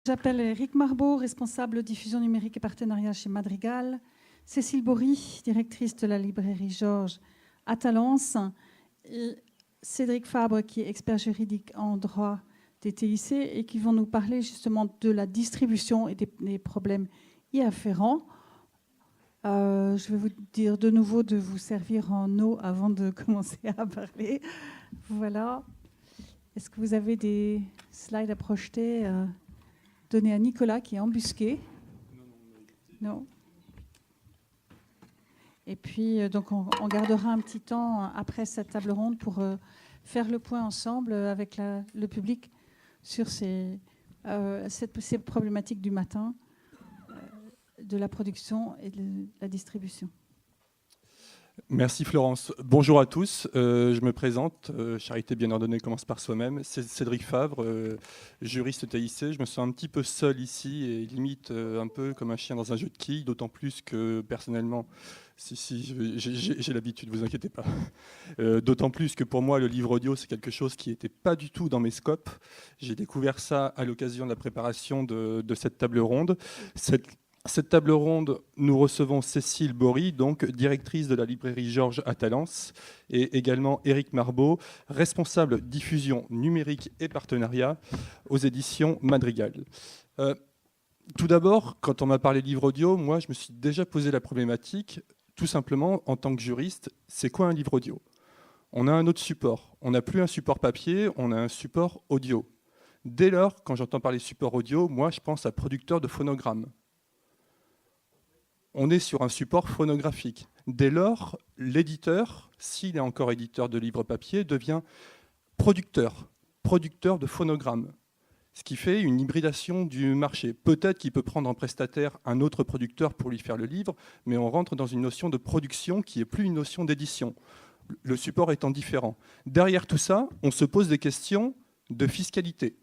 J'appelle Eric Marbeau, responsable diffusion numérique et partenariat chez Madrigal, Cécile Bory, directrice de la librairie Georges à Talence, et Cédric Fabre, qui est expert juridique en droit des TIC et qui vont nous parler justement de la distribution et des problèmes y afférents. Je vais vous dire de nouveau de vous servir en eau avant de commencer à parler. Voilà. Est-ce que vous avez des slides à projeter donné à Nicolas qui est embusqué. Non. Et puis, donc, on gardera un petit temps après cette table ronde pour faire le point ensemble avec le public sur ces problématiques du matin, de la production et de la distribution. Merci Florence. Bonjour à tous. Je me présente. Charité bien ordonnée commence par soi-même. C'est Cédric Fabre, juriste TIC. Je me sens un petit peu seul ici et limite un peu comme un chien dans un jeu de quilles, d'autant plus que personnellement, j'ai l'habitude, vous inquiétez pas. D'autant plus que pour moi, le livre audio, c'est quelque chose qui n'était pas du tout dans mes scopes. J'ai découvert ça à l'occasion de la préparation de cette table ronde. Cette table ronde, nous recevons Cécile Bory, donc directrice de la librairie Georges à Talence, et également Eric Marbeau, responsable diffusion numérique et partenariat aux éditions Madrigal. Tout d'abord, quand on m'a parlé de livre audio, moi je me suis déjà posé la problématique, tout simplement en tant que juriste, c'est quoi un livre audio? On a un autre support, on n'a plus un support papier, on a un support audio. Dès lors, quand j'entends parler support audio, moi je pense à producteur de phonogrammes. On est sur un support phonographique. Dès lors, l'éditeur, s'il est encore éditeur de livres papier, devient producteur de phonogrammes, ce qui fait une hybridation du marché. Peut-être qu'il peut prendre en prestataire un autre producteur pour lui faire le livre, mais on rentre dans une notion de production qui n'est plus une notion d'édition, le support étant différent. Derrière tout ça, on se pose des questions de fiscalité.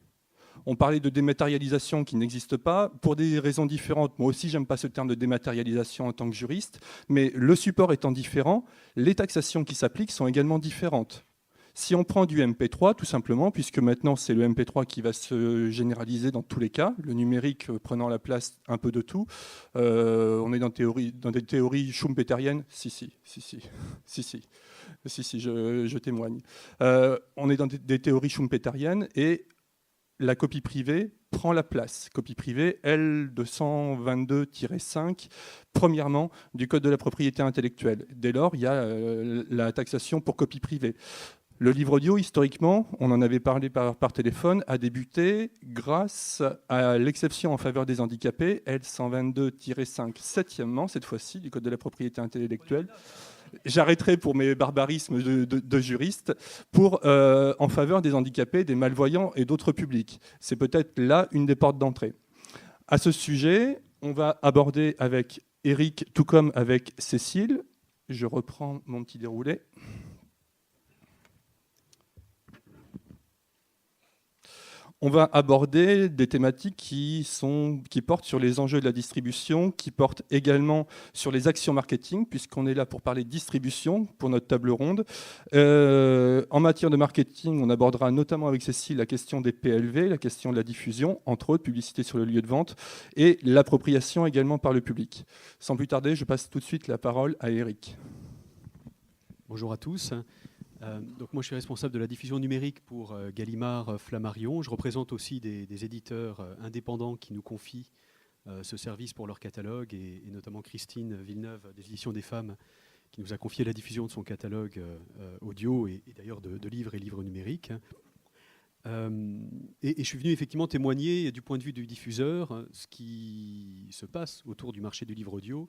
On parlait de dématérialisation qui n'existe pas pour des raisons différentes. Moi aussi, j'aime pas ce terme de dématérialisation en tant que juriste, mais le support étant différent, les taxations qui s'appliquent sont également différentes. Si on prend du MP3, tout simplement, puisque maintenant c'est le MP3 qui va se généraliser dans tous les cas, le numérique prenant la place un peu de tout, on est dans des théories schumpeteriennes. Si, je témoigne. On est dans des théories schumpeteriennes et la copie privée prend la place. Copie privée L222-5, premièrement, du Code de la propriété intellectuelle. Dès lors, il y a la taxation pour copie privée. Le livre audio, historiquement, on en avait parlé par téléphone, a débuté grâce à l'exception en faveur des handicapés, L122-5, septièmement, cette fois-ci, du Code de la propriété intellectuelle. J'arrêterai pour mes barbarismes de juriste, en faveur des handicapés, des malvoyants et d'autres publics. C'est peut-être là une des portes d'entrée. À ce sujet, on va aborder avec Eric, tout comme avec Cécile. Je reprends mon petit déroulé. On va aborder des thématiques qui portent sur les enjeux de la distribution, qui portent également sur les actions marketing, puisqu'on est là pour parler de distribution pour notre table ronde. En matière de marketing, on abordera notamment avec Cécile la question des PLV, la question de la diffusion, entre autres, publicité sur le lieu de vente, et l'appropriation également par le public. Sans plus tarder, je passe tout de suite la parole à Eric. Bonjour à tous. Donc moi, je suis responsable de la diffusion numérique pour Gallimard Flammarion. Je représente aussi des éditeurs indépendants qui nous confient ce service pour leur catalogue, et notamment Christine Villeneuve des Éditions des Femmes, qui nous a confié la diffusion de son catalogue audio et d'ailleurs de livres et livres numériques. Et je suis venu effectivement témoigner du point de vue du diffuseur ce qui se passe autour du marché du livre audio,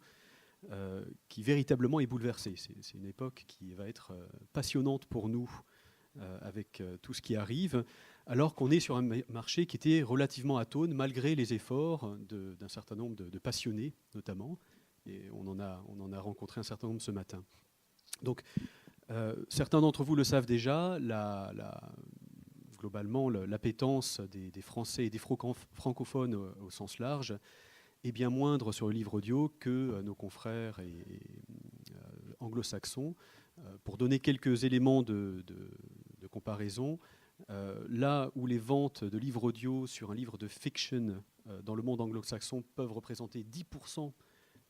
qui véritablement est bouleversée. C'est une époque qui va être passionnante pour nous avec tout ce qui arrive, alors qu'on est sur un marché qui était relativement atone, malgré les efforts d'un certain nombre de passionnés, notamment. Et on en a rencontré un certain nombre ce matin. Donc, certains d'entre vous le savent déjà, globalement, l'appétence des Français et des francophones au sens large est bien moindre sur le livre audio que nos confrères anglo-saxons. Pour donner quelques éléments de comparaison, là où les ventes de livres audio sur un livre de fiction dans le monde anglo-saxon peuvent représenter 10%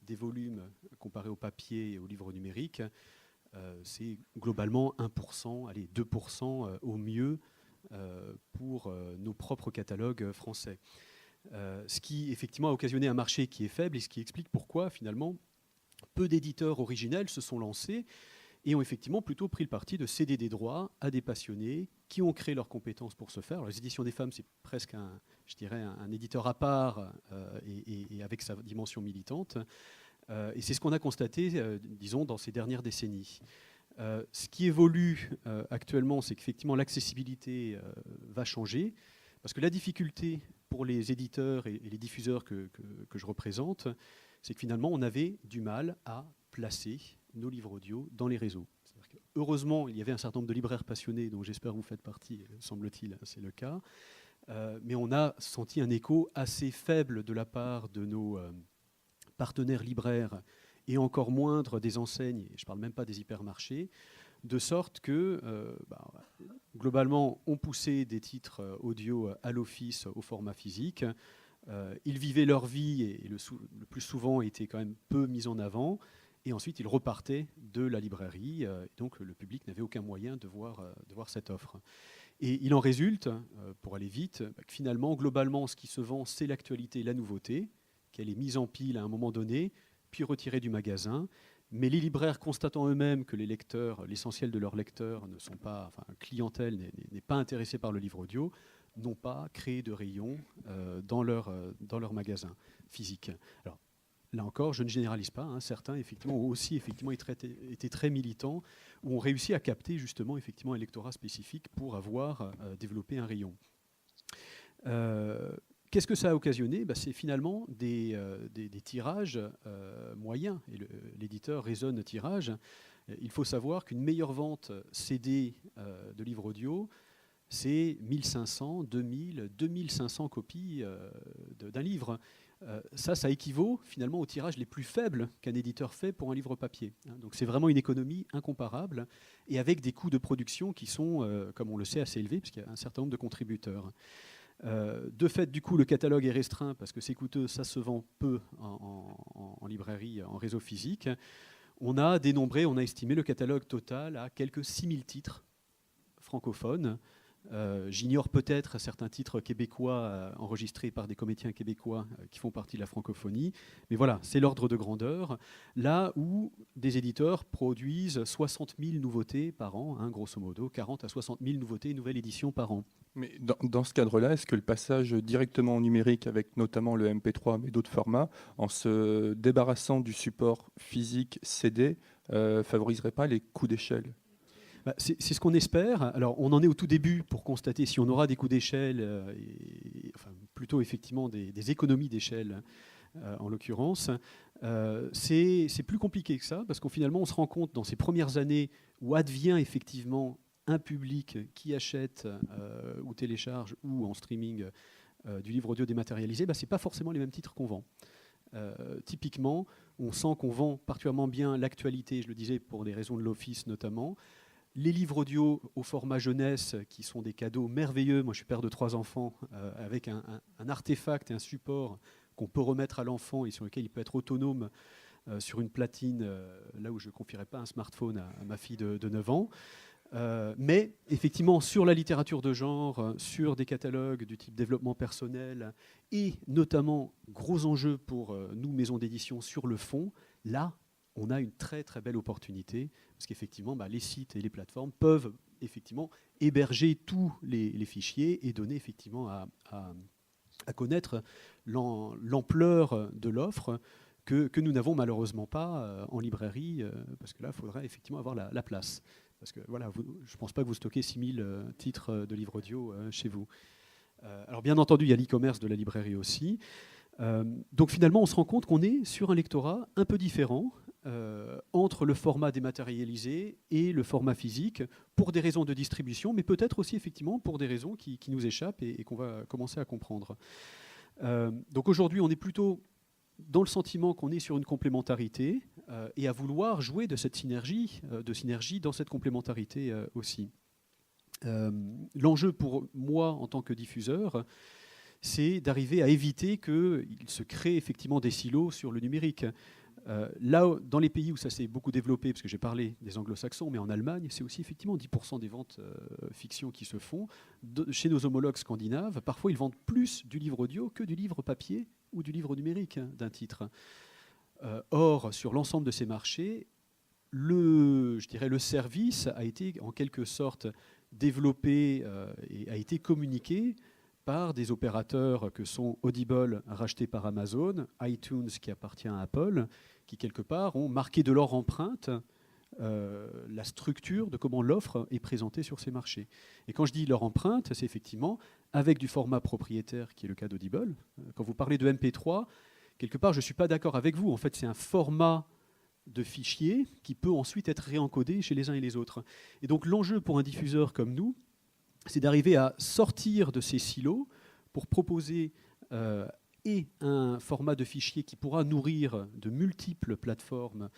des volumes comparés au papier et au livre numérique. C'est globalement 1%, allez, 2% au mieux pour nos propres catalogues français. Ce qui effectivement a occasionné un marché qui est faible et ce qui explique pourquoi finalement peu d'éditeurs originels se sont lancés et ont effectivement plutôt pris le parti de céder des droits à des passionnés qui ont créé leurs compétences pour ce faire. Alors, les éditions des femmes, c'est presque un éditeur à part et avec sa dimension militante. Et c'est ce qu'on a constaté, disons, dans ces dernières décennies. Ce qui évolue actuellement, c'est qu'effectivement l'accessibilité va changer, parce que la difficulté pour les éditeurs et les diffuseurs que je représente, c'est que finalement on avait du mal à placer nos livres audio dans les réseaux. Heureusement, il y avait un certain nombre de libraires passionnés, dont j'espère vous faites partie, semble-t-il, c'est le cas. Mais on a senti un écho assez faible de la part de nos partenaires libraires et encore moindre des enseignes, et je ne parle même pas des hypermarchés, de sorte que, globalement, on poussait des titres audio à l'office au format physique. Ils vivaient leur vie et le plus souvent étaient quand même peu mis en avant. Et ensuite, ils repartaient de la librairie. Et donc, le public n'avait aucun moyen de voir cette offre. Et il en résulte, pour aller vite, que finalement, globalement, ce qui se vend, c'est l'actualité et la nouveauté, qu'elle est mise en pile à un moment donné, puis retirée du magasin. Mais les libraires, constatant eux-mêmes que les lecteurs, l'essentiel de leurs lecteurs ne sont pas, enfin, clientèle n'est pas intéressée par le livre audio, n'ont pas créé de rayons dans leur magasin physique. Alors, là encore, je ne généralise pas. Hein. Certains, effectivement, ont aussi été très militants, ou ont réussi à capter justement effectivement un lectorat spécifique pour avoir développé un rayon. Qu'est-ce que ça a occasionné ? C'est finalement des tirages moyens. Et l'éditeur raisonne tirage. Il faut savoir qu'une meilleure vente CD de livres audio, c'est 1500, 2000, 2500 copies d'un livre. Ça équivaut finalement aux tirages les plus faibles qu'un éditeur fait pour un livre papier. Donc c'est vraiment une économie incomparable et avec des coûts de production qui sont, comme on le sait, assez élevés, parce qu'il y a un certain nombre de contributeurs. De fait, du coup, le catalogue est restreint parce que c'est coûteux, ça se vend peu en librairie, en réseau physique. On a estimé le catalogue total à quelques 6000 titres francophones. J'ignore peut-être certains titres québécois enregistrés par des comédiens québécois qui font partie de la francophonie. Mais voilà, c'est l'ordre de grandeur. Là où des éditeurs produisent 60 000 nouveautés par an, hein, grosso modo, 40 à 60 000 nouveautés, nouvelles éditions par an. Mais dans ce cadre-là, est-ce que le passage directement au numérique, avec notamment le MP3, mais d'autres formats, en se débarrassant du support physique CD, favoriserait pas les coûts d'échelle ? C'est ce qu'on espère. Alors, on en est au tout début pour constater si on aura des coûts d'échelle, enfin, plutôt effectivement des économies d'échelle, en l'occurrence. C'est plus compliqué que ça, parce qu'au finalement, on se rend compte dans ces premières années où advient effectivement un public qui achète ou télécharge ou en streaming du livre audio dématérialisé, ce n'est pas forcément les mêmes titres qu'on vend. Typiquement, on sent qu'on vend particulièrement bien l'actualité, je le disais, pour des raisons de l'office notamment. Les livres audio au format jeunesse, qui sont des cadeaux merveilleux. Moi, je suis père de 3 enfants, avec un artefact et un support qu'on peut remettre à l'enfant et sur lequel il peut être autonome sur une platine, là où je ne confierais pas un smartphone à ma fille de 9 ans. Mais effectivement, sur la littérature de genre, sur des catalogues du type développement personnel et notamment, gros enjeu pour nous, maisons d'édition, sur le fond, là, on a une très très belle opportunité parce qu'effectivement, les sites et les plateformes peuvent effectivement héberger tous les fichiers et donner effectivement à connaître l'ampleur de l'offre que nous n'avons malheureusement pas en librairie, parce que là, il faudrait effectivement avoir la place. Parce que voilà, je ne pense pas que vous stockez 6000 titres de livres audio chez vous. Alors bien entendu, il y a l'e-commerce de la librairie aussi. Donc finalement, on se rend compte qu'on est sur un lectorat un peu différent entre le format dématérialisé et le format physique, pour des raisons de distribution, mais peut-être aussi effectivement pour des raisons qui nous échappent et qu'on va commencer à comprendre. Donc aujourd'hui, on est plutôt dans le sentiment qu'on est sur une complémentarité et à vouloir jouer de cette synergie dans cette complémentarité aussi. L'enjeu pour moi en tant que diffuseur, c'est d'arriver à éviter qu'il se crée effectivement des silos sur le numérique. Là, dans les pays où ça s'est beaucoup développé, parce que j'ai parlé des anglo-saxons, mais en Allemagne, c'est aussi effectivement 10% des ventes fiction qui se font. Chez nos homologues scandinaves, parfois ils vendent plus du livre audio que du livre papier ou du livre numérique d'un titre. Or, sur l'ensemble de ces marchés, le service a été en quelque sorte développé et a été communiqué par des opérateurs que sont Audible, racheté par Amazon, iTunes, qui appartient à Apple, qui quelque part ont marqué de leur empreinte la structure de comment l'offre est présentée sur ces marchés. Et quand je dis leur empreinte, c'est effectivement avec du format propriétaire, qui est le cas d'Audible. Quand vous parlez de MP3, quelque part, je ne suis pas d'accord avec vous. En fait, c'est un format de fichier qui peut ensuite être réencodé chez les uns et les autres. Et donc l'enjeu pour un diffuseur comme nous, c'est d'arriver à sortir de ces silos pour proposer et un format de fichier qui pourra nourrir de multiples plateformes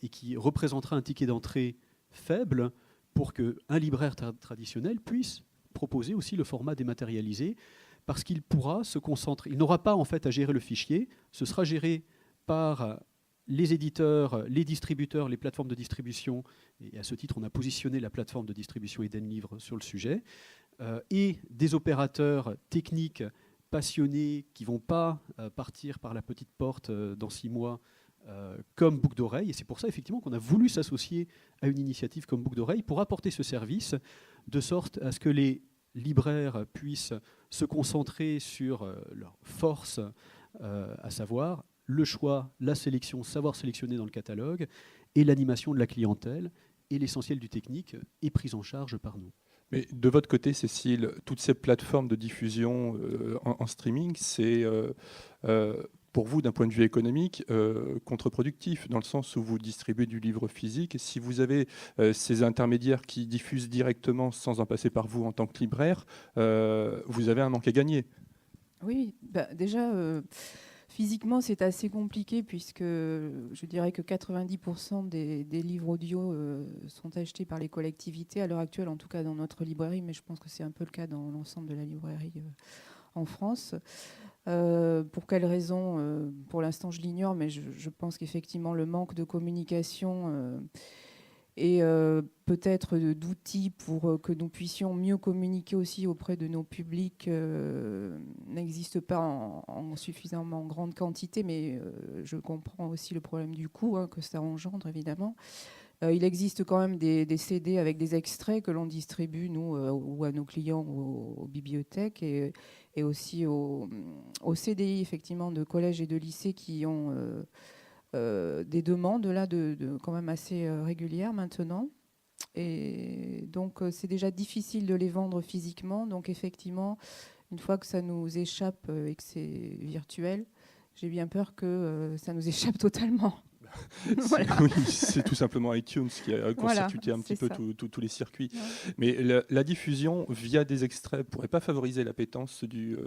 et qui représentera un ticket d'entrée faible pour qu'un libraire traditionnel puisse proposer aussi le format dématérialisé, parce qu'il pourra se concentrer. Il n'aura pas en fait à gérer le fichier, ce sera géré par les éditeurs, les distributeurs, les plateformes de distribution, et à ce titre on a positionné la plateforme de distribution Eden Livre sur le sujet, et des opérateurs techniques passionnés qui ne vont pas partir par la petite porte dans 6 mois comme Boucle d'Oreille. Et c'est pour ça effectivement qu'on a voulu s'associer à une initiative comme Boucle d'Oreille pour apporter ce service, de sorte à ce que les libraires puissent se concentrer sur leur force, à savoir le choix, la sélection, savoir sélectionner dans le catalogue, et l'animation de la clientèle, et l'essentiel du technique est pris en charge par nous. Mais de votre côté, Cécile, toutes ces plateformes de diffusion en streaming, c'est pour vous, d'un point de vue économique, contre-productif, dans le sens où vous distribuez du livre physique. Et si vous avez ces intermédiaires qui diffusent directement sans en passer par vous en tant que libraire, vous avez un manque à gagner. Oui, déjà, physiquement, c'est assez compliqué puisque je dirais que 90% des livres audio sont achetés par les collectivités, à l'heure actuelle, en tout cas dans notre librairie, mais je pense que c'est un peu le cas dans l'ensemble de la librairie en France. Pour quelles raisons pour l'instant, je l'ignore, mais je pense qu'effectivement, le manque de communication et peut-être d'outils pour que nous puissions mieux communiquer aussi auprès de nos publics n'existe pas en suffisamment grande quantité, mais je comprends aussi le problème du coût que ça engendre, évidemment. Il existe quand même des CD avec des extraits que l'on distribue, nous, ou à nos clients, aux bibliothèques, et aussi aux CDI, effectivement, de collèges et de lycées qui ont des demandes là quand même assez régulières maintenant. Et donc, c'est déjà difficile de les vendre physiquement. Donc, effectivement, une fois que ça nous échappe et que c'est virtuel, j'ai bien peur que ça nous échappe totalement. Voilà. Oui, c'est tout simplement iTunes qui a constitué un petit peu tous les circuits. Ouais. Mais la diffusion via des extraits ne pourrait pas favoriser l'appétence du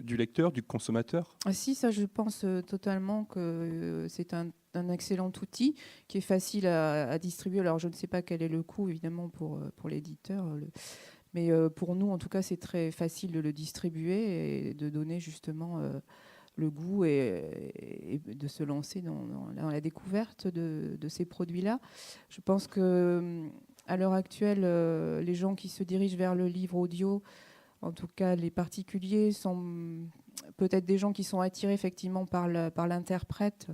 lecteur, du consommateur ? Si, ça je pense totalement que c'est un excellent outil qui est facile à distribuer. Alors je ne sais pas quel est le coût évidemment pour l'éditeur, mais pour nous en tout cas c'est très facile de le distribuer et de donner justement le goût et de se lancer dans la découverte de ces produits-là. Je pense qu'à l'heure actuelle, les gens qui se dirigent vers le livre audio, en tout cas les particuliers, sont peut-être des gens qui sont attirés effectivement par l'interprète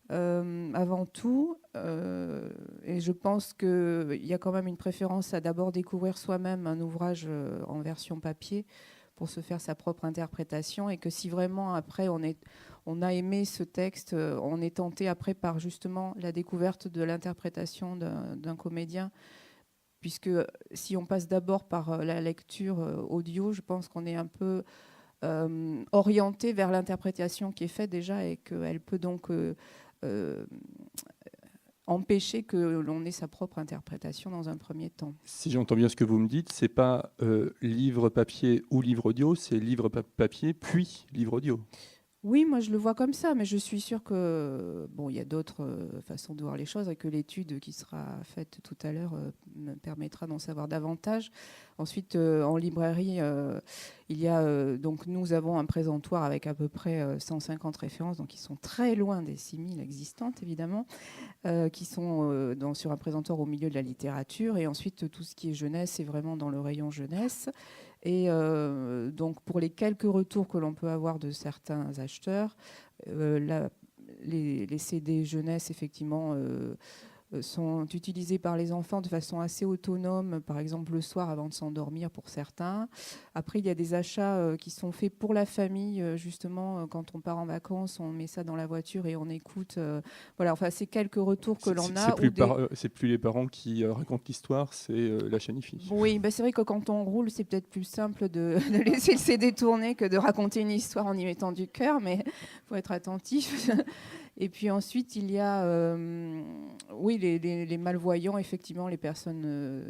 avant tout. Et je pense qu'il y a quand même une préférence à d'abord découvrir soi-même un ouvrage en version papier pour se faire sa propre interprétation, et que si vraiment après on a aimé ce texte, on est tenté après par justement la découverte de l'interprétation d'un comédien, puisque si on passe d'abord par la lecture audio, je pense qu'on est un peu orienté vers l'interprétation qui est faite déjà, et qu'elle peut donc empêcher que l'on ait sa propre interprétation dans un premier temps. Si j'entends bien ce que vous me dites, c'est pas livre papier ou livre audio, c'est livre papier puis livre audio. Oui, moi je le vois comme ça, mais je suis sûre que bon, il y a d'autres façons de voir les choses et que l'étude qui sera faite tout à l'heure me permettra d'en savoir davantage. Ensuite, en librairie, il y a donc nous avons un présentoir avec à peu près 150 références, donc qui sont très loin des 6000 existantes évidemment, qui sont sur un présentoir au milieu de la littérature. Et ensuite, tout ce qui est jeunesse, c'est vraiment dans le rayon jeunesse. Et donc, pour les quelques retours que l'on peut avoir de certains acheteurs, les CD jeunesse, effectivement, sont utilisés par les enfants de façon assez autonome, par exemple le soir avant de s'endormir pour certains. Après, il y a des achats qui sont faits pour la famille, justement, quand on part en vacances, on met ça dans la voiture et on écoute. Voilà, enfin, c'est quelques retours que l'on a. C'est plus les parents qui racontent l'histoire, c'est la chaîne IFI. Oui, bah c'est vrai que quand on roule, c'est peut-être plus simple de laisser le CD tourner que de raconter une histoire en y mettant du cœur, mais il faut être attentif. Et puis ensuite, il y a oui, les malvoyants, effectivement, les personnes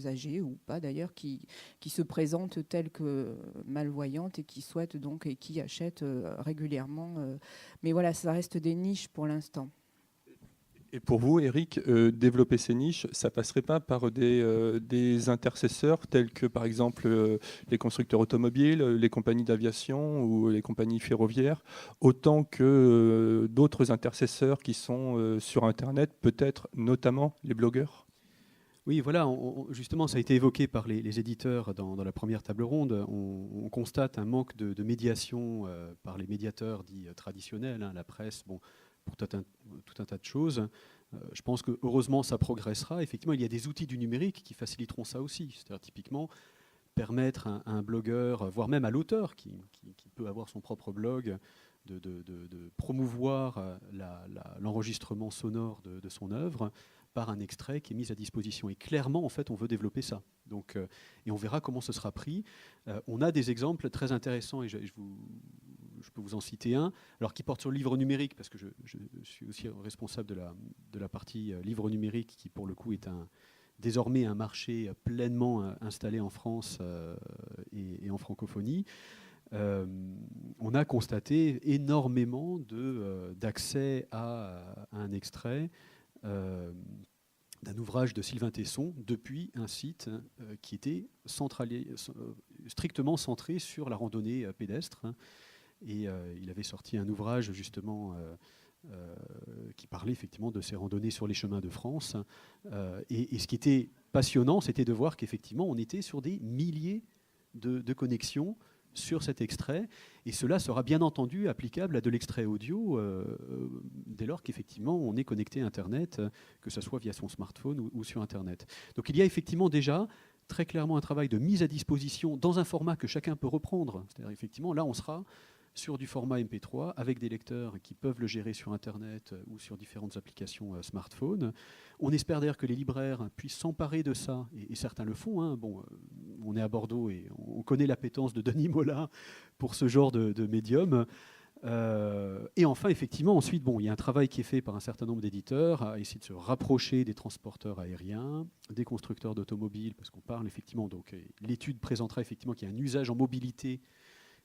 âgées ou pas d'ailleurs, qui se présentent telles que malvoyantes et qui souhaitent donc et qui achètent régulièrement. Mais voilà, ça reste des niches pour l'instant. Et pour vous, Eric, développer ces niches, ça passerait pas par des intercesseurs tels que, par exemple, les constructeurs automobiles, les compagnies d'aviation ou les compagnies ferroviaires, autant que d'autres intercesseurs qui sont sur Internet, peut-être notamment les blogueurs? Oui, voilà, justement, ça a été évoqué par les éditeurs dans la première table ronde. On constate un manque de médiation par les médiateurs dits traditionnels, hein, la presse, bon, pour tout un tas de choses. Je pense que heureusement, ça progressera. Effectivement, il y a des outils du numérique qui faciliteront ça aussi. C'est-à-dire, typiquement, permettre à un blogueur, voire même à l'auteur qui peut avoir son propre blog, de promouvoir l'enregistrement sonore de son œuvre par un extrait qui est mis à disposition. Et clairement, en fait, on veut développer ça. Donc, et on verra comment ce sera pris. On a des exemples très intéressants, et je peux vous en citer un, alors qui porte sur le livre numérique, parce que je suis aussi responsable de la partie livre numérique, qui pour le coup est désormais un marché pleinement installé en France et en francophonie. On a constaté énormément d'accès à un extrait d'un ouvrage de Sylvain Tesson depuis un site qui était strictement centré sur la randonnée pédestre. Et il avait sorti un ouvrage justement qui parlait effectivement de ces randonnées sur les chemins de France. Et ce qui était passionnant, c'était de voir qu'effectivement on était sur des milliers de connexions sur cet extrait, et cela sera bien entendu applicable à de l'extrait audio dès lors qu'effectivement on est connecté à Internet, que ce soit via son smartphone ou sur Internet. Donc il y a effectivement déjà très clairement un travail de mise à disposition dans un format que chacun peut reprendre. C'est-à-dire effectivement là on sera sur du format MP3 avec des lecteurs qui peuvent le gérer sur Internet ou sur différentes applications smartphone. On espère d'ailleurs que les libraires puissent s'emparer de ça, et certains le font. Hein. Bon, on est à Bordeaux et on connaît l'appétence de Denis Mola pour ce genre de médium. Et enfin, effectivement, ensuite, bon, il y a un travail qui est fait par un certain nombre d'éditeurs à essayer de se rapprocher des transporteurs aériens, des constructeurs d'automobiles, parce qu'on parle effectivement, donc l'étude présentera effectivement qu'il y a un usage en mobilité,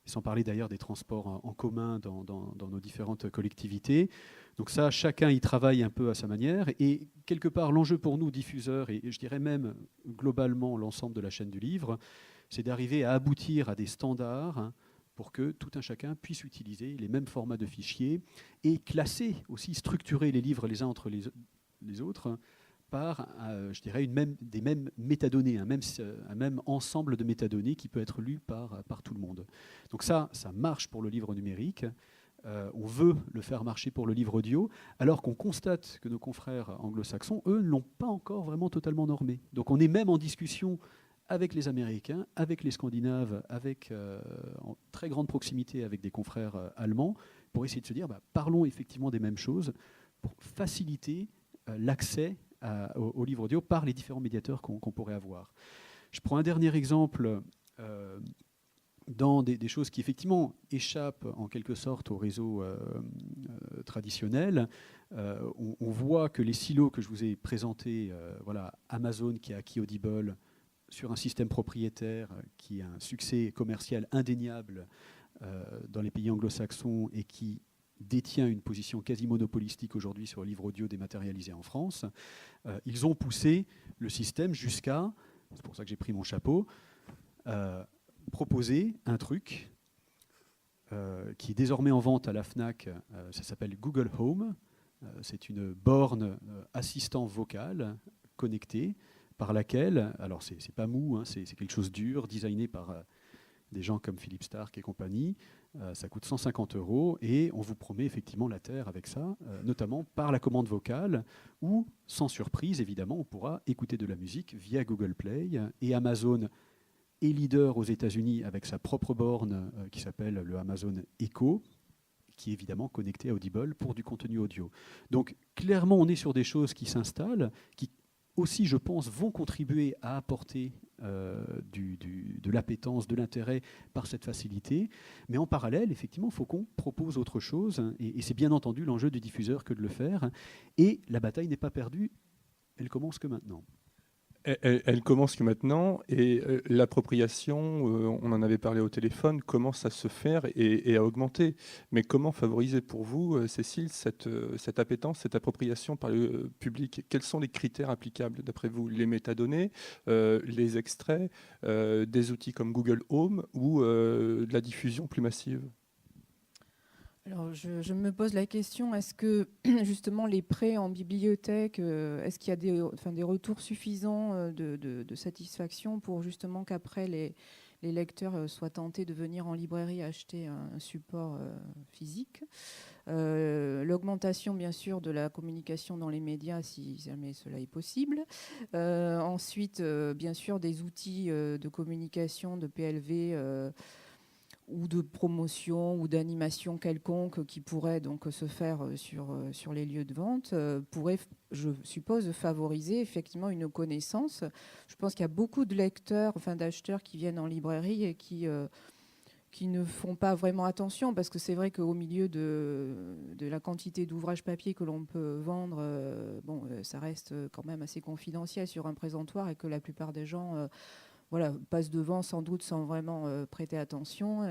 sans parler d'ailleurs des transports en commun dans nos différentes collectivités. Donc ça, chacun y travaille un peu à sa manière. Et quelque part, l'enjeu pour nous, diffuseurs, et je dirais même globalement l'ensemble de la chaîne du livre, c'est d'arriver à aboutir à des standards pour que tout un chacun puisse utiliser les mêmes formats de fichiers et classer aussi, structurer les livres les uns entre les autres par, je dirais, des mêmes métadonnées, un même ensemble de métadonnées qui peut être lu par tout le monde. Donc ça marche pour le livre numérique. On veut le faire marcher pour le livre audio, alors qu'on constate que nos confrères anglo-saxons, eux, ne l'ont pas encore vraiment totalement normé. Donc on est même en discussion avec les Américains, avec les Scandinaves, en très grande proximité avec des confrères allemands, pour essayer de se dire, parlons effectivement des mêmes choses, pour faciliter l'accès au livre audio par les différents médiateurs qu'on pourrait avoir. Je prends un dernier exemple dans des choses qui effectivement échappent en quelque sorte au réseau traditionnel. On voit que les silos que je vous ai présentés, voilà, Amazon qui a acquis Audible sur un système propriétaire qui a un succès commercial indéniable dans les pays anglo-saxons et qui détient une position quasi monopolistique aujourd'hui sur le livre audio dématérialisé en France, ils ont poussé le système jusqu'à, c'est pour ça que j'ai pris mon chapeau, proposer un truc qui est désormais en vente à la FNAC, ça s'appelle Google Home. C'est une borne assistant vocal connectée par laquelle, alors c'est pas mou, hein, c'est quelque chose de dur, designé par des gens comme Philippe Stark et compagnie. Ça coûte 150 € et on vous promet effectivement la terre avec ça, notamment par la commande vocale où, sans surprise évidemment, on pourra écouter de la musique via Google Play. Et Amazon est leader aux États-Unis avec sa propre borne qui s'appelle le Amazon Echo, qui est évidemment connecté à Audible pour du contenu audio. Donc clairement, on est sur des choses qui s'installent, qui aussi, je pense, vont contribuer à apporter de l'appétence, de l'intérêt par cette facilité. Mais en parallèle, effectivement, il faut qu'on propose autre chose. Et c'est bien entendu l'enjeu du diffuseur que de le faire. Et la bataille n'est pas perdue, elle commence que maintenant. Elle commence que maintenant, et l'appropriation, on en avait parlé au téléphone, commence à se faire et à augmenter. Mais comment favoriser pour vous, Cécile, cette appétence, cette appropriation par le public? Quels sont les critères applicables d'après vous? Les métadonnées, les extraits, des outils comme Google Home ou de la diffusion plus massive? Alors, je me pose la question, est-ce que justement les prêts en bibliothèque, est-ce qu'il y a des retours suffisants de satisfaction pour justement qu'après les lecteurs soient tentés de venir en librairie acheter un support physique? L'augmentation bien sûr de la communication dans les médias si jamais cela est possible. Ensuite, bien sûr, des outils de communication, de PLV, ou de promotion ou d'animation quelconque qui pourrait donc se faire sur les lieux de vente, pourrait, je suppose, favoriser effectivement une connaissance. Je pense qu'il y a beaucoup de lecteurs, enfin d'acheteurs qui viennent en librairie et qui ne font pas vraiment attention, parce que c'est vrai qu'au milieu de la quantité d'ouvrages papier que l'on peut vendre, ça reste quand même assez confidentiel sur un présentoir et que la plupart des gens passe devant sans doute sans vraiment prêter attention.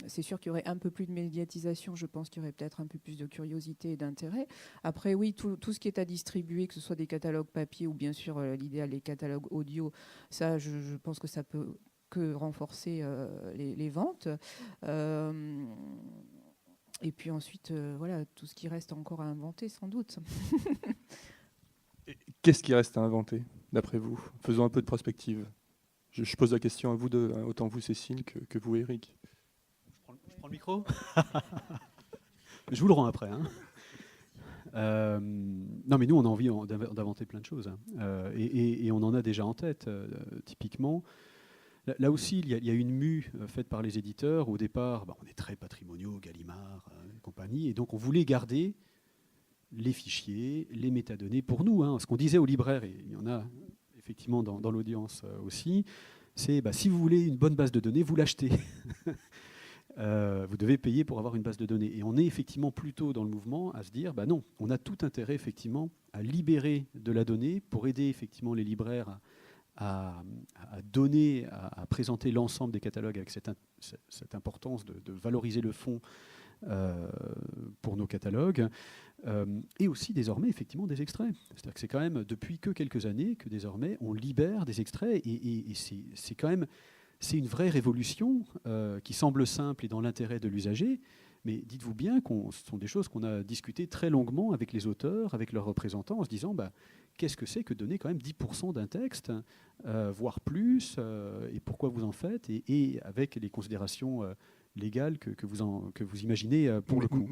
C'est sûr qu'il y aurait un peu plus de médiatisation, je pense qu'il y aurait peut-être un peu plus de curiosité et d'intérêt. Après, oui, tout ce qui est à distribuer, que ce soit des catalogues papier ou bien sûr l'idéal, les catalogues audio, ça, je pense que ça peut que renforcer les ventes. Et puis ensuite, tout ce qui reste encore à inventer, sans doute. Qu'est-ce qui reste à inventer, d'après vous? Faisons un peu de prospective. Je pose la question à vous deux, autant vous Cécile que vous Eric. Je prends le micro. Je vous le rends après. Non, mais nous, on a envie d'inventer plein de choses. Et on en a déjà en tête. Typiquement, là aussi, il y a une mue faite par les éditeurs. Au départ, on est très patrimoniaux, Gallimard et compagnie. Et donc, on voulait garder les fichiers, les métadonnées pour nous. Ce qu'on disait aux libraires, et il y en a effectivement dans l'audience aussi, c'est si vous voulez une bonne base de données, vous l'achetez. Vous devez payer pour avoir une base de données. Et on est effectivement plutôt dans le mouvement à se dire, non, on a tout intérêt effectivement à libérer de la donnée pour aider effectivement les libraires à donner, à présenter l'ensemble des catalogues avec cette importance de valoriser le fond pour nos catalogues, et aussi désormais effectivement des extraits. C'est-à-dire que c'est quand même depuis que quelques années que désormais on libère des extraits, et c'est quand même une vraie révolution qui semble simple et dans l'intérêt de l'usager, mais dites-vous bien que ce sont des choses qu'on a discutées très longuement avec les auteurs, avec leurs représentants, en se disant qu'est-ce que c'est que donner quand même 10% d'un texte, voire plus, et pourquoi vous en faites, et avec les considérations légales que vous imaginez pour le coup.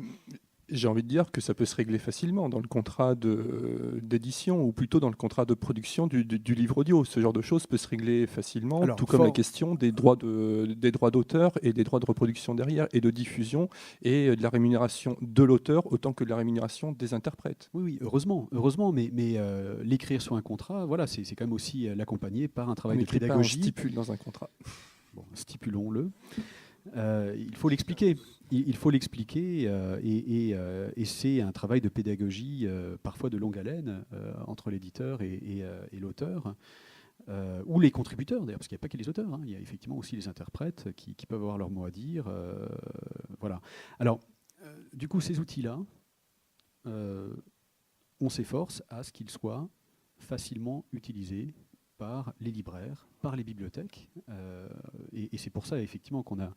J'ai envie de dire que ça peut se régler facilement dans le contrat d'édition, ou plutôt dans le contrat de production du livre audio. Ce genre de choses peut se régler facilement, comme la question des droits d'auteur et des droits de reproduction derrière, et de diffusion, et de la rémunération de l'auteur autant que de la rémunération des interprètes. Oui, heureusement, mais l'écrire sur un contrat, c'est quand même aussi l'accompagner par un travail de pédagogie. On stipule dans un contrat. Bon, stipulons-le. Il faut l'expliquer. Et c'est un travail de pédagogie, parfois de longue haleine, entre l'éditeur et l'auteur. ou les contributeurs d'ailleurs, parce qu'il n'y a pas que les auteurs, hein, il y a effectivement aussi les interprètes qui peuvent avoir leur mot à dire. Voilà. Alors, du coup, ces outils-là, on s'efforce à ce qu'ils soient facilement utilisés par les libraires, par les bibliothèques. Et c'est pour ça, effectivement, qu'on a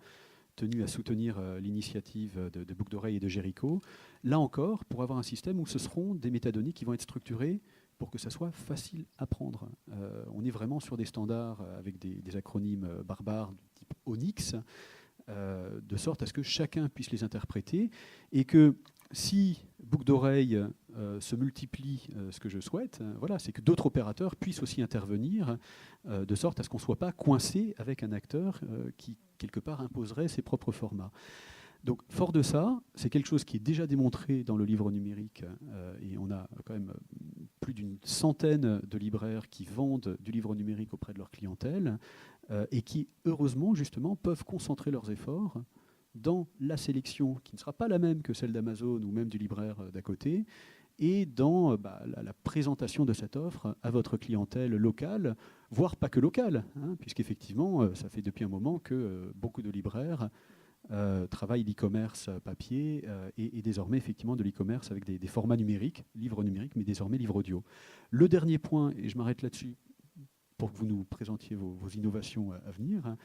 tenu à soutenir l'initiative de Boucle d'Oreille et de Jéricho. Là encore, pour avoir un système où ce seront des métadonnées qui vont être structurées pour que ça soit facile à prendre. On est vraiment sur des standards avec des acronymes barbares du type ONIX, de sorte à ce que chacun puisse les interpréter et que si Boucle d'Oreille se multiplie, ce que je souhaite, voilà, c'est que d'autres opérateurs puissent aussi intervenir, de sorte à ce qu'on ne soit pas coincé avec un acteur qui, quelque part, imposerait ses propres formats. Donc, fort de ça, c'est quelque chose qui est déjà démontré dans le livre numérique, et on a quand même plus d'une centaine de libraires qui vendent du livre numérique auprès de leur clientèle, et qui, heureusement, justement, peuvent concentrer leurs efforts dans la sélection, qui ne sera pas la même que celle d'Amazon ou même du libraire d'à côté, et dans la présentation de cette offre à votre clientèle locale, voire pas que locale, hein, puisqu'effectivement, ça fait depuis un moment que beaucoup de libraires travaillent l'e-commerce papier et désormais effectivement de l'e-commerce avec des formats numériques, livres numériques, mais désormais livres audio. Le dernier point, et je m'arrête là-dessus pour que vous nous présentiez vos innovations à venir,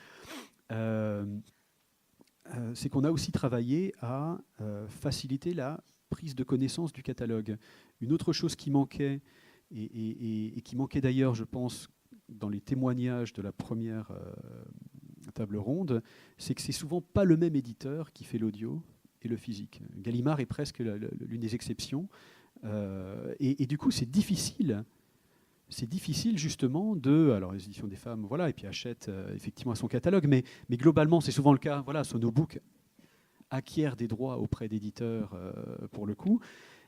c'est qu'on a aussi travaillé à faciliter la prise de connaissance du catalogue. Une autre chose qui manquait, et qui manquait d'ailleurs, je pense, dans les témoignages de la première table ronde, c'est que c'est souvent pas le même éditeur qui fait l'audio et le physique. Gallimard est presque l'une des exceptions. Et du coup, c'est difficile justement alors les éditions des femmes, voilà, et puis achètent effectivement son catalogue, mais globalement, c'est souvent le cas. Voilà, Sonobook acquiert des droits auprès d'éditeurs pour le coup.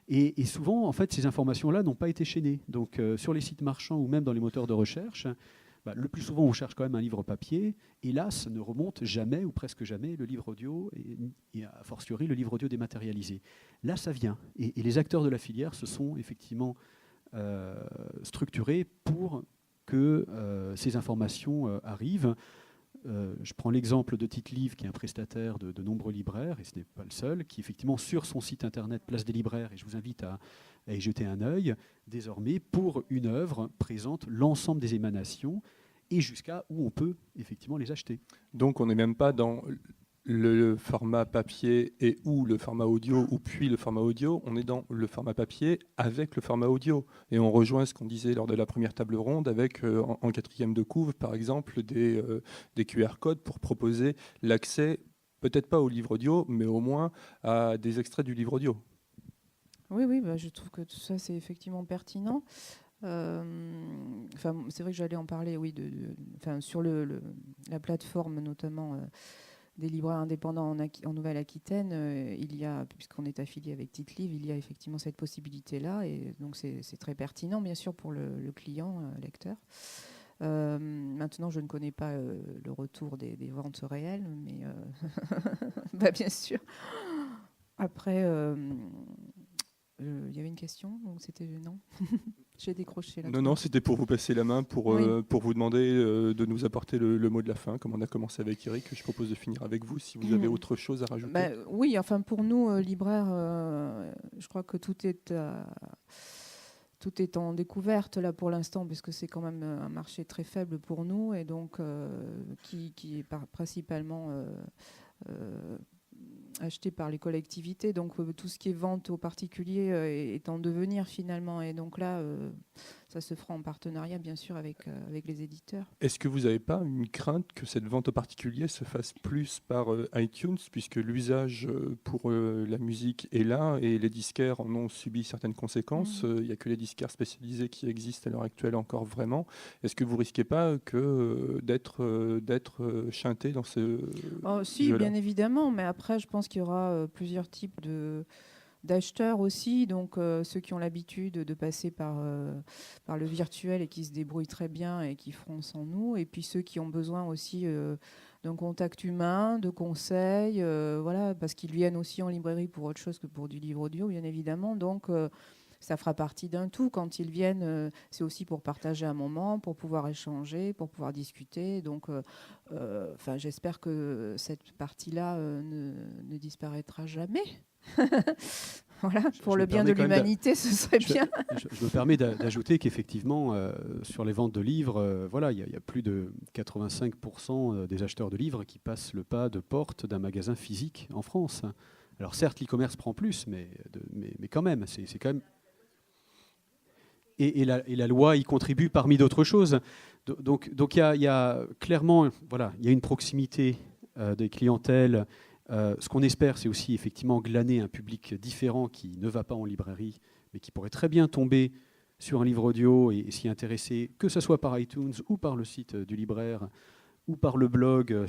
Et souvent, en fait, ces informations-là n'ont pas été chaînées. Donc, sur les sites marchands ou même dans les moteurs de recherche, le plus souvent, on cherche quand même un livre papier. Hélas, ne remonte jamais ou presque jamais le livre audio et a fortiori le livre audio dématérialisé. Là, ça vient. Et les acteurs de la filière se sont effectivement structurés pour que ces informations arrivent. Je prends l'exemple de Tite-Livre, qui est un prestataire de nombreux libraires, et ce n'est pas le seul, qui effectivement sur son site internet Place des libraires, et je vous invite à y jeter un œil, désormais pour une œuvre présente l'ensemble des émanations et jusqu'à où on peut effectivement les acheter. Donc on n'est même pas dans le format papier et ou le format audio ou puis le format audio, on est dans le format papier avec le format audio. Et on rejoint ce qu'on disait lors de la première table ronde avec en quatrième de couve par exemple des QR codes pour proposer l'accès peut-être pas au livre audio mais au moins à des extraits du livre audio. Oui, je trouve que tout ça c'est effectivement pertinent. C'est vrai que j'allais en parler, oui, sur la plateforme notamment des libraires indépendants en Nouvelle-Aquitaine, il y a, puisqu'on est affilié avec Tite-Livre, il y a effectivement cette possibilité-là, et donc c'est très pertinent, bien sûr, pour le client, lecteur. Maintenant, je ne connais pas le retour des ventes réelles, mais bien sûr. Après, il y avait une question, donc c'était non. J'ai décroché là. Non, c'était pour vous passer la main, pour vous demander de nous apporter le mot de la fin, comme on a commencé avec Eric. Je propose de finir avec vous, si vous avez autre chose à rajouter. Oui, enfin pour nous, libraires, je crois que tout est en découverte là pour l'instant, puisque c'est quand même un marché très faible pour nous, et donc qui est principalement acheté par les collectivités, donc tout ce qui est vente aux particuliers est en devenir finalement, et donc là ça se fera en partenariat bien sûr avec les éditeurs. Est-ce que vous n'avez pas une crainte que cette vente aux particuliers se fasse plus par iTunes, puisque l'usage pour la musique est là et les disquaires en ont subi certaines conséquences, il n'y a que les disquaires spécialisés qui existent à l'heure actuelle encore vraiment. Est-ce que vous ne risquez pas d'être chanté dans ce Si, jeu-là ? Bien évidemment, mais après je pense qu'il y aura plusieurs types d'acheteurs aussi, donc ceux qui ont l'habitude de passer par le virtuel et qui se débrouillent très bien et qui feront sans nous, et puis ceux qui ont besoin aussi d'un contact humain, de conseils, voilà, parce qu'ils viennent aussi en librairie pour autre chose que pour du livre audio, bien évidemment. Donc ça fera partie d'un tout. Quand ils viennent, c'est aussi pour partager un moment, pour pouvoir échanger, pour pouvoir discuter. Donc, j'espère que cette partie-là ne disparaîtra jamais. Voilà, pour le bien de l'humanité, ce serait bien. Je me permets d'ajouter qu'effectivement, sur les ventes de livres, il y a plus de 85% des acheteurs de livres qui passent le pas de porte d'un magasin physique en France. Alors certes, l'e-commerce prend plus, mais quand même, c'est quand même... Et la loi y contribue parmi d'autres choses. Donc il y a clairement, il y a une proximité des clientèles. Ce qu'on espère, c'est aussi effectivement glaner un public différent qui ne va pas en librairie, mais qui pourrait très bien tomber sur un livre audio et s'y intéresser, que ce soit par iTunes ou par le site du libraire ou par le blog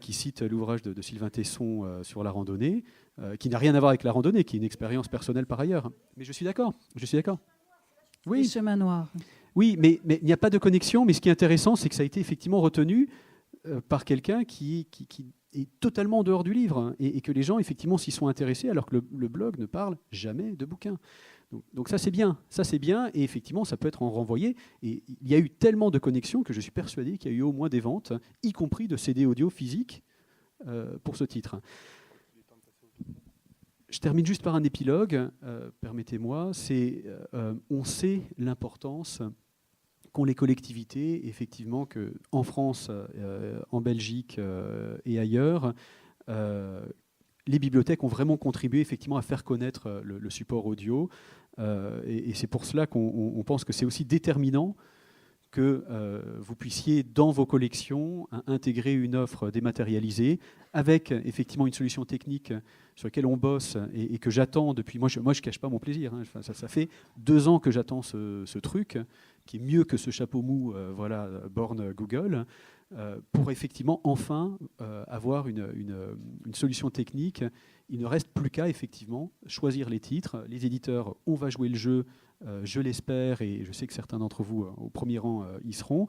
qui cite l'ouvrage de Sylvain Tesson sur la randonnée, qui n'a rien à voir avec la randonnée, qui est une expérience personnelle par ailleurs. Mais je suis d'accord. Oui. Les chemins noirs. Oui, mais il n'y a pas de connexion. Mais ce qui est intéressant, c'est que ça a été effectivement retenu par quelqu'un qui est totalement en dehors du livre et que les gens effectivement s'y sont intéressés alors que le blog ne parle jamais de bouquins. Donc ça c'est bien, et effectivement ça peut être en renvoyé. Et il y a eu tellement de connexions que je suis persuadé qu'il y a eu au moins des ventes, y compris de CD audio physiques pour ce titre. Je termine juste par un épilogue, permettez-moi. On sait l'importance qu'ont les collectivités, effectivement, qu'en France, en Belgique et ailleurs, les bibliothèques ont vraiment contribué effectivement à faire connaître le support audio. Et c'est pour cela qu'on pense que c'est aussi déterminant que vous puissiez, dans vos collections, intégrer une offre dématérialisée avec effectivement une solution technique sur laquelle on bosse et que j'attends depuis... Moi, je ne cache pas mon plaisir. Hein. Ça fait 2 ans que j'attends ce truc, qui est mieux que ce chapeau mou borne Google, pour effectivement enfin avoir une solution technique. Il ne reste plus qu'à effectivement choisir les titres. Les éditeurs, on va jouer le jeu, je l'espère, et je sais que certains d'entre vous au premier rang y seront.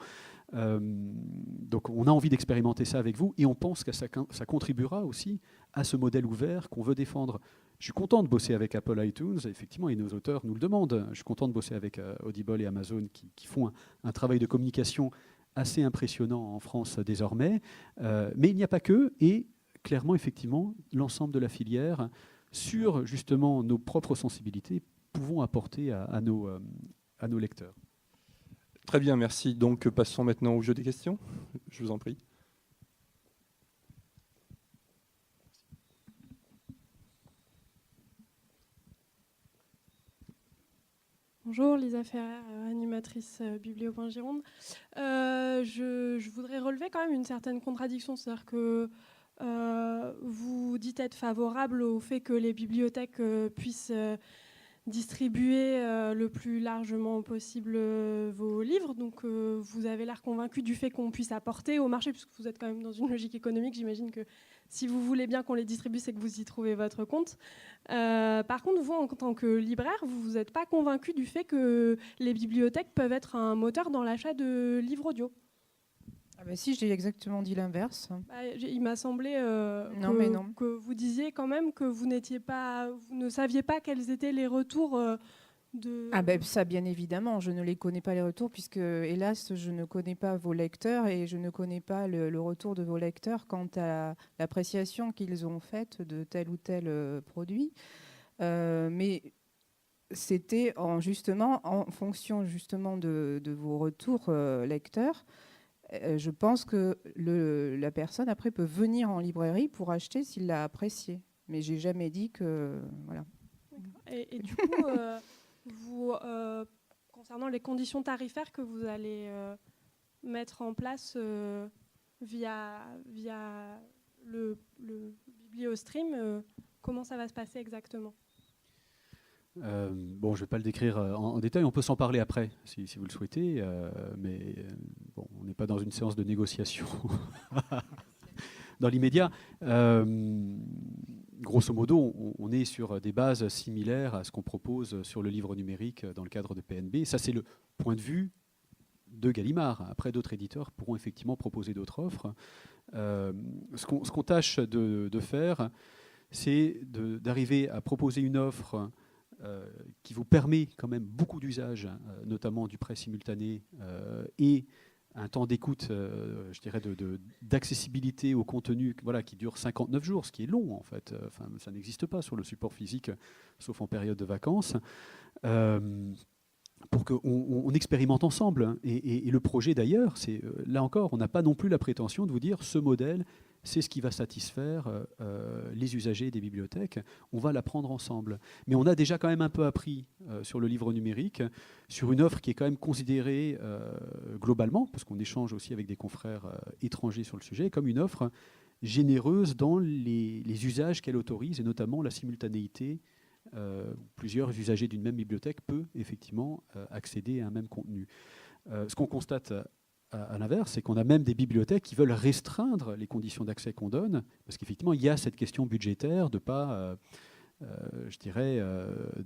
Donc on a envie d'expérimenter ça avec vous et on pense que ça contribuera aussi à ce modèle ouvert qu'on veut défendre. Je suis content de bosser avec Apple iTunes, effectivement, et nos auteurs nous le demandent. Je suis content de bosser avec Audible et Amazon qui font un travail de communication assez impressionnant en France désormais. Mais il n'y a pas que, et clairement, effectivement, l'ensemble de la filière, sur justement nos propres sensibilités, pouvons apporter à nos lecteurs. Très bien, merci. Donc passons maintenant au jeu des questions. Je vous en prie. Bonjour, Lisa Ferrer, animatrice Biblio.Gironde. Je voudrais relever quand même une certaine contradiction, c'est-à-dire que vous dites être favorable au fait que les bibliothèques puissent distribuer le plus largement possible vos livres. Donc vous avez l'air convaincu du fait qu'on puisse apporter au marché, puisque vous êtes quand même dans une logique économique. J'imagine que si vous voulez bien qu'on les distribue, c'est que vous y trouvez votre compte. Par contre, vous, en tant que libraire, vous n'êtes pas convaincu du fait que les bibliothèques peuvent être un moteur dans l'achat de livres audio. Ah ben si, j'ai exactement dit l'inverse. Il m'a semblé que vous disiez quand même que vous ne saviez pas quels étaient les retours de... Ah ben ça, bien évidemment, je ne les connais pas les retours, puisque, hélas, je ne connais pas vos lecteurs et je ne connais pas le retour de vos lecteurs quant à l'appréciation qu'ils ont faite de tel ou tel produit. Mais c'était en fonction justement de vos retours lecteurs. Je pense que la personne après peut venir en librairie pour acheter s'il l'a apprécié. Mais j'ai jamais dit que voilà. Et du coup, vous concernant les conditions tarifaires que vous allez mettre en place via le BiblioStream, comment ça va se passer exactement ? Je ne vais pas le décrire en détail, on peut s'en parler après si vous le souhaitez, mais on n'est pas dans une séance de négociation dans l'immédiat. Grosso modo, on est sur des bases similaires à ce qu'on propose sur le livre numérique dans le cadre de PNB. Ça, c'est le point de vue de Gallimard. Après, d'autres éditeurs pourront effectivement proposer d'autres offres. Ce qu'on tâche de faire, c'est d'arriver à proposer une offre qui vous permet quand même beaucoup d'usages, notamment du prêt simultané et un temps d'écoute, je dirais, d'accessibilité au contenu, voilà, qui dure 59 jours, ce qui est long en fait. Enfin, ça n'existe pas sur le support physique, sauf en période de vacances. Pour qu'on expérimente ensemble. Hein. Et le projet d'ailleurs, c'est là encore, on n'a pas non plus la prétention de vous dire ce modèle, c'est ce qui va satisfaire les usagers des bibliothèques. On va l'apprendre ensemble. Mais on a déjà quand même un peu appris sur le livre numérique, sur une offre qui est quand même considérée globalement, parce qu'on échange aussi avec des confrères étrangers sur le sujet, comme une offre généreuse dans les usages qu'elle autorise, et notamment la simultanéité. Plusieurs usagers d'une même bibliothèque peuvent effectivement accéder à un même contenu. Ce qu'on constate à l'inverse, c'est qu'on a même des bibliothèques qui veulent restreindre les conditions d'accès qu'on donne, parce qu'effectivement, il y a cette question budgétaire de ne pas, je dirais,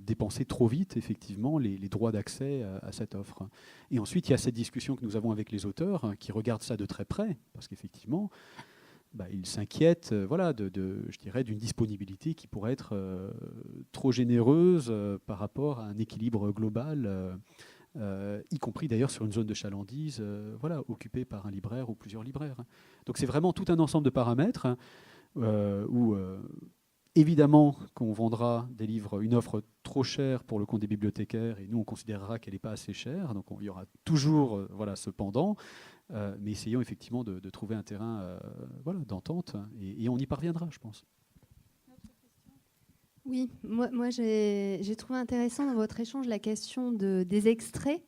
dépenser trop vite effectivement les droits d'accès à cette offre. Et ensuite, il y a cette discussion que nous avons avec les auteurs qui regardent ça de très près, parce qu'effectivement, ils s'inquiètent voilà, je dirais, d'une disponibilité qui pourrait être trop généreuse par rapport à un équilibre global, y compris d'ailleurs sur une zone de chalandise voilà, occupée par un libraire ou plusieurs libraires. Donc c'est vraiment tout un ensemble de paramètres où évidemment qu'on vendra des livres, une offre trop chère pour le compte des bibliothécaires, et nous on considérera qu'elle n'est pas assez chère, donc il y aura toujours voilà, cependant. Mais essayons effectivement de trouver un terrain voilà, d'entente, et on y parviendra, je pense. Oui, moi j'ai trouvé intéressant dans votre échange la question des extraits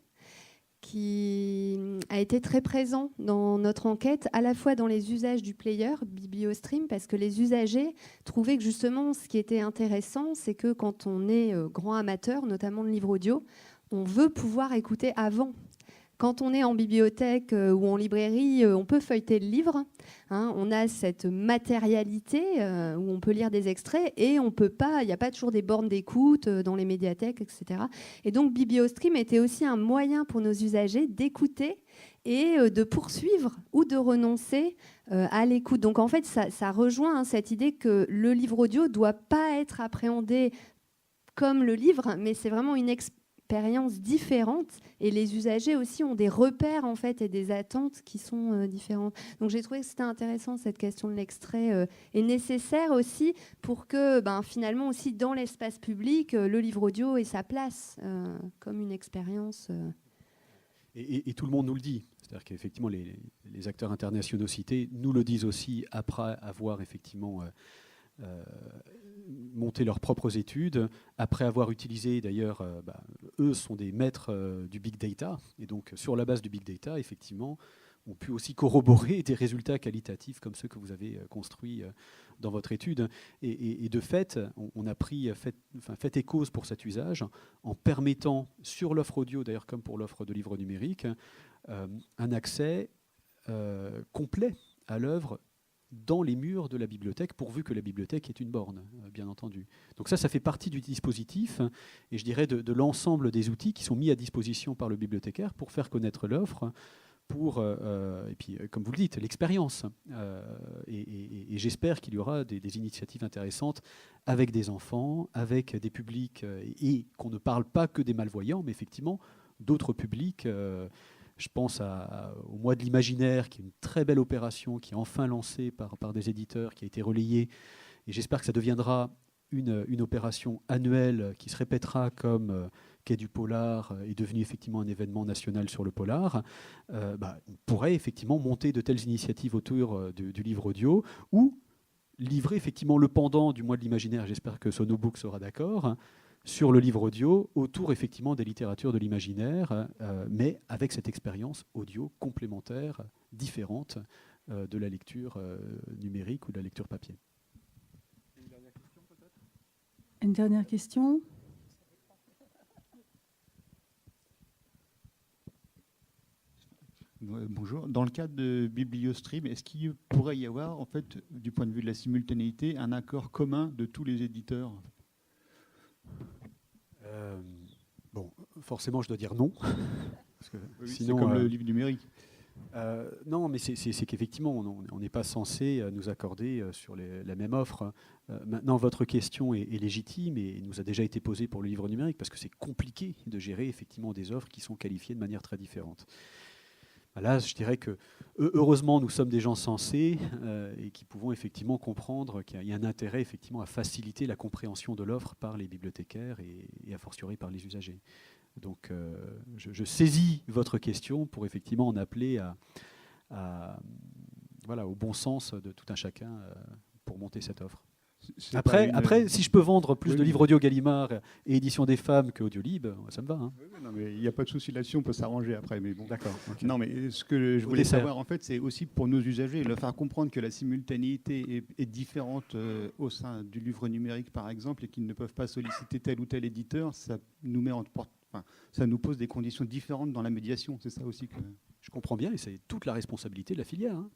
qui a été très présent dans notre enquête, à la fois dans les usages du player BiblioStream, parce que les usagers trouvaient que justement ce qui était intéressant, c'est que quand on est grand amateur, notamment de livres audio, on veut pouvoir écouter avant. Quand on est en bibliothèque ou en librairie, on peut feuilleter le livre. Hein, on a cette matérialité où on peut lire des extraits et on peut pas. Il n'y a pas toujours des bornes d'écoute dans les médiathèques, etc. Et donc, BiblioStream était aussi un moyen pour nos usagers d'écouter et de poursuivre ou de renoncer à l'écoute. Donc, en fait, ça rejoint cette idée que le livre audio ne doit pas être appréhendé comme le livre, mais c'est vraiment une expérience différentes, et les usagers aussi ont des repères en fait et des attentes qui sont différentes. Donc j'ai trouvé que c'était intéressant, cette question de l'extrait est nécessaire aussi pour que finalement aussi dans l'espace public le livre audio ait sa place comme une expérience. Et tout le monde nous le dit, c'est-à-dire qu'effectivement les acteurs internationaux cités nous le disent aussi après avoir effectivement monter leurs propres études, après avoir utilisé, d'ailleurs, eux sont des maîtres du big data, et donc sur la base du big data, effectivement, ont pu aussi corroborer des résultats qualitatifs comme ceux que vous avez construits dans votre étude. Et de fait, on a fait et cause pour cet usage en permettant, sur l'offre audio, d'ailleurs comme pour l'offre de livres numériques, un accès complet à l'œuvre dans les murs de la bibliothèque, pourvu que la bibliothèque ait une borne, bien entendu. Donc ça fait partie du dispositif, et je dirais de l'ensemble des outils qui sont mis à disposition par le bibliothécaire pour faire connaître l'offre, et puis, comme vous le dites, l'expérience. Et j'espère qu'il y aura des initiatives intéressantes avec des enfants, avec des publics, et qu'on ne parle pas que des malvoyants, mais effectivement d'autres publics. Je pense au Mois de l'Imaginaire, qui est une très belle opération, qui est enfin lancée par des éditeurs, qui a été relayée. Et j'espère que ça deviendra une opération annuelle qui se répétera comme Quai du Polar est devenu effectivement un événement national sur le polar. On pourrait effectivement monter de telles initiatives autour du livre audio, ou livrer effectivement le pendant du Mois de l'Imaginaire, j'espère que Sonobook sera d'accord, sur le livre audio, autour effectivement des littératures de l'imaginaire, mais avec cette expérience audio complémentaire, différente de la lecture numérique ou de la lecture papier. Une dernière question. Bonjour. Dans le cadre de BiblioStream, est-ce qu'il pourrait y avoir, en fait, du point de vue de la simultanéité, un accord commun de tous les éditeurs ? Bon, forcément, je dois dire non. Parce que oui, sinon, c'est comme le livre numérique. Non, mais c'est qu'effectivement, on n'est pas censé nous accorder sur la même offre. Maintenant, votre question est légitime et nous a déjà été posée pour le livre numérique, parce que c'est compliqué de gérer effectivement des offres qui sont qualifiées de manière très différente. Là, je dirais que heureusement, nous sommes des gens sensés et qui pouvons effectivement comprendre qu'il y a un intérêt effectivement à faciliter la compréhension de l'offre par les bibliothécaires et a fortiori par les usagers. Donc, je saisis votre question pour effectivement en appeler voilà, au bon sens de tout un chacun pour monter cette offre. Après, si je peux vendre plus de livres audio Gallimard et édition des femmes que Audiolib, ça me va. Hein. Oui, non, mais il n'y a pas de souci là-dessus, on peut s'arranger après. Mais bon. D'accord. Okay. Non, mais ce que je voulais savoir, en fait, c'est aussi pour nos usagers, leur faire comprendre que la simultanéité est différente au sein du livre numérique, par exemple, et qu'ils ne peuvent pas solliciter tel ou tel éditeur. Ça nous met ça nous pose des conditions différentes dans la médiation. C'est ça aussi que... Je comprends bien, et c'est toute la responsabilité de la filière. Hein.